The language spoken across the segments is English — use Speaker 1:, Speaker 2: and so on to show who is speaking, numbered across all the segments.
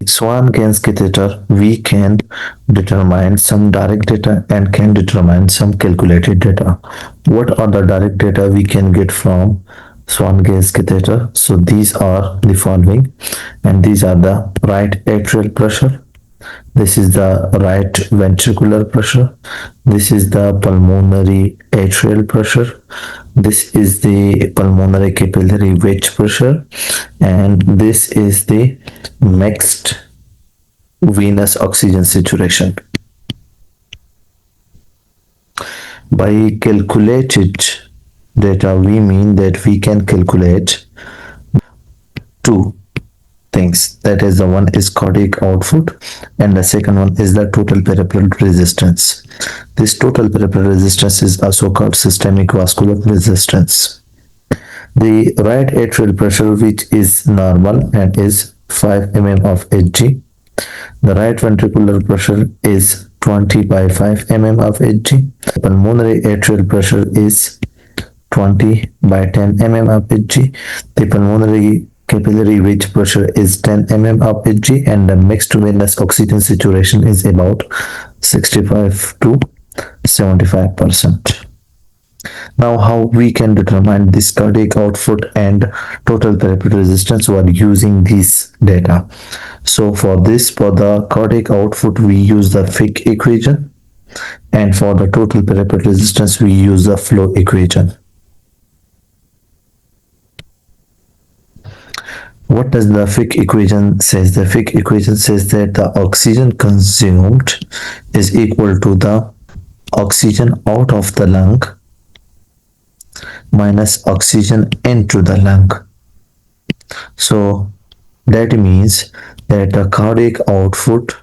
Speaker 1: Swan-Ganz catheter, we can determine some direct data and can determine some calculated data. What are the direct data we can get from Swan-Ganz catheter? So these are the following, and these are the right atrial pressure. This is the right ventricular pressure. This is the pulmonary atrial pressure. This is the pulmonary capillary wedge pressure, and this is the mixed venous oxygen saturation. By calculated data, we mean that we can calculate two things. That is, the one is cardiac output and the second one is the total peripheral resistance. This total peripheral resistance is also called systemic vascular resistance. The right atrial pressure, which is normal and is 5 mm of Hg. The right ventricular pressure is 20 by 5 mm of Hg. The pulmonary atrial pressure is 20 by 10 mm of Hg. The pulmonary capillary wedge pressure is 10 mm of Hg, and the mixed venous oxygen saturation is about 65 to 75%. Now, how we can determine this cardiac output and total peripheral resistance while using these data? So for this, for the cardiac output, we use the Fick equation, and for the total peripheral resistance, we use the flow equation. What does the Fick equation says? The Fick equation says that the oxygen consumed is equal to the oxygen out of the lung minus oxygen into the lung. So that means that the cardiac output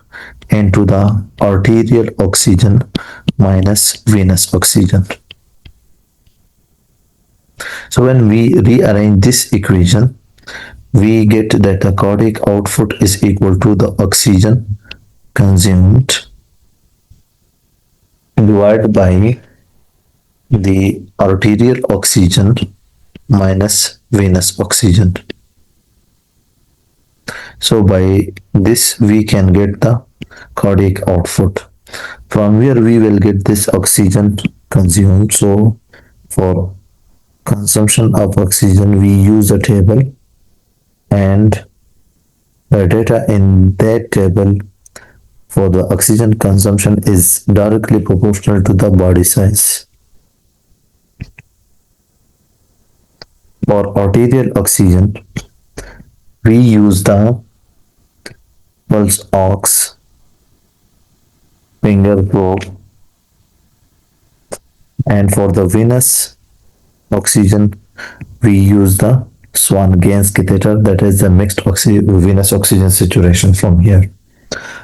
Speaker 1: into the arterial oxygen minus venous oxygen. So when we rearrange this equation, we get that the cardiac output is equal to the oxygen consumed divided by the arterial oxygen minus venous oxygen. So by this we can get the cardiac output. From where we will get this oxygen consumed. So for consumption of oxygen, we use a table, and the data in that table for the oxygen consumption is directly proportional to the body size. For arterial oxygen, we use the pulse ox finger probe, and for the venous oxygen, we use the Swan-Ganz catheter, that is the mixed venous oxygen saturation from here.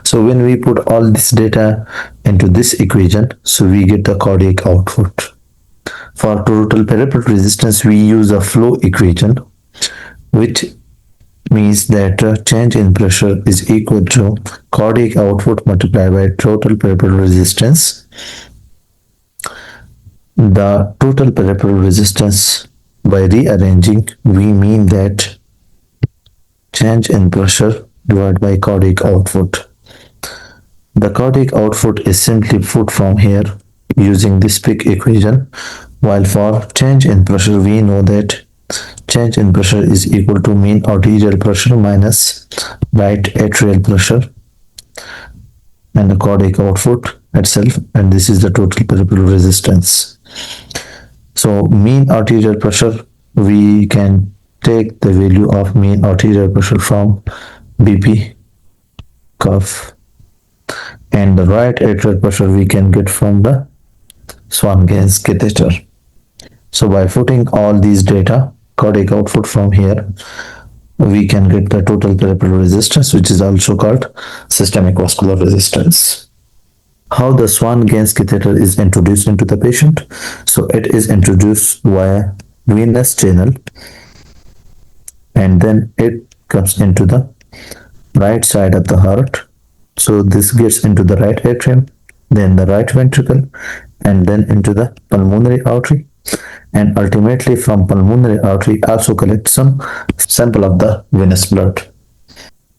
Speaker 1: So when we put all this data into this equation, so we get the cardiac output. For total peripheral resistance, we use a flow equation, which means that change in pressure is equal to cardiac output multiplied by total peripheral resistance. The total peripheral resistance, by rearranging, we mean that change in pressure divided by cardiac output. The cardiac output is simply put from here using this Fick equation, while for change in pressure, we know that change in pressure is equal to mean arterial pressure minus right atrial pressure and the cardiac output itself, and this is the total peripheral resistance. So mean arterial pressure, we can take the value of mean arterial pressure from BP curve, and the right atrial pressure we can get from the Swan-Ganz catheter. So by putting all these data, cardiac output from here, we can get the total peripheral resistance, which is also called systemic vascular resistance. How the Swan-Ganz catheter is introduced into the patient? So it is introduced via venous channel, and then it comes into the right side of the heart. So this gets into the right atrium, then the right ventricle, and then into the pulmonary artery, and ultimately from pulmonary artery also collect some sample of the venous blood.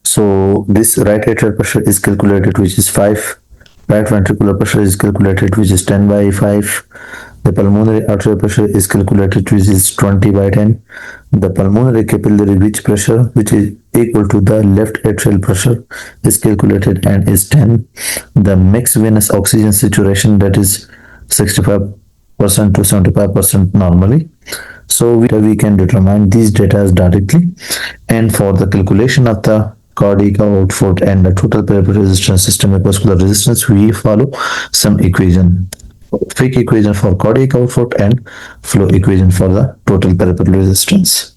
Speaker 1: So this right atrial pressure is calculated, which is 5. Right ventricular pressure is calculated, which is 10 by 5. The pulmonary arterial pressure is calculated, which is 20 by 10. The pulmonary capillary wedge pressure, which is equal to the left atrial pressure, is calculated and is 10. The max venous oxygen saturation, that is 65% to 75% normally. So we can determine these data directly. And for the calculation of the cardiac output and the total peripheral resistance, systemic vascular resistance, we follow some equation. Fake equation for cardiac output and flow equation for the total peripheral resistance.